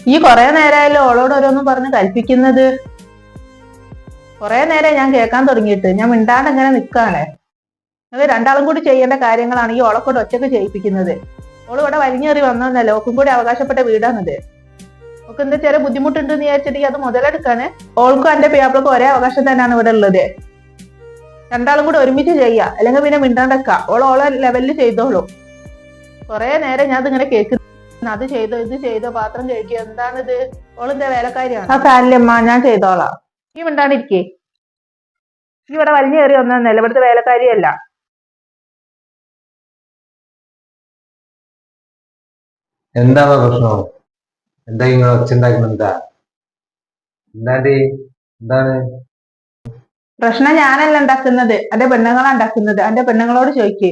ഈ കൊറേ നേരമായാലും ഓളോട് ഓരോന്നും പറഞ്ഞ് കൽപ്പിക്കുന്നത്. കൊറേ നേരം ഞാൻ കേൾക്കാൻ തുടങ്ങിയിട്ട്. ഞാൻ മിണ്ടാണ്ട് ഇങ്ങനെ നിൽക്കാണ്. നിങ്ങൾ രണ്ടാളും കൂടി ചെയ്യേണ്ട കാര്യങ്ങളാണ് ഈ ഓളെ കൊണ്ട് ഒറ്റക്ക് ചെയ്യിപ്പിക്കുന്നത്. ഓള് ഇവിടെ വലിഞ്ഞേറി വന്നതല്ല, ഓക്കും കൂടി അവകാശപ്പെട്ട വീടാണത്. ഓക്ക് എന്താ ചെറിയ ബുദ്ധിമുട്ടുണ്ട് എന്ന് വിചാരിച്ചിട്ട് അത് മുതലെടുക്കാണ്. ഓൾക്കും എന്റെ പിയാപ്പിളക്കും ഒരേ അവകാശം തന്നെയാണ് ഇവിടെ ഉള്ളത്. രണ്ടാളും കൂടി ഒരുമിച്ച് ചെയ്യാ, അല്ലെങ്കിൽ പിന്നെ മിണ്ടാണ്ടക്ക. ഓളെ ലെവലിൽ ചെയ്തോളൂ. കൊറേ നേരം ഞാൻ ഇതിങ്ങനെ കേൾക്കുന്നു. അത് ചെയ്തോ ഇത് ചെയ്തോ പാത്രം കഴിക്കുക, എന്താണിത്? ഓളെന്താ വേലക്കാരിയാണ്? ആ കാര്യമ്മ, ഞാൻ ചെയ്തോളാം. ഈ മിണ്ടാണ്ടിരിക്കേ. ഈ ഇവിടെ വലിഞ്ഞു കയറി ഒന്നല്ല, ഇവിടുത്തെ വേലക്കാരിയല്ല. എന്താണ് പ്രശ്നം? എന്താ നിങ്ങൾ ഒച്ചുണ്ടാക്കുന്നത്? എന്താണ് പ്രശ്നം ഞാനല്ല ഉണ്ടാക്കുന്നത്, എന്റെ പെണ്ണുങ്ങളാ ഉണ്ടാക്കുന്നത്. എന്റെ പെണ്ണുങ്ങളോട് ചോദിക്കേ.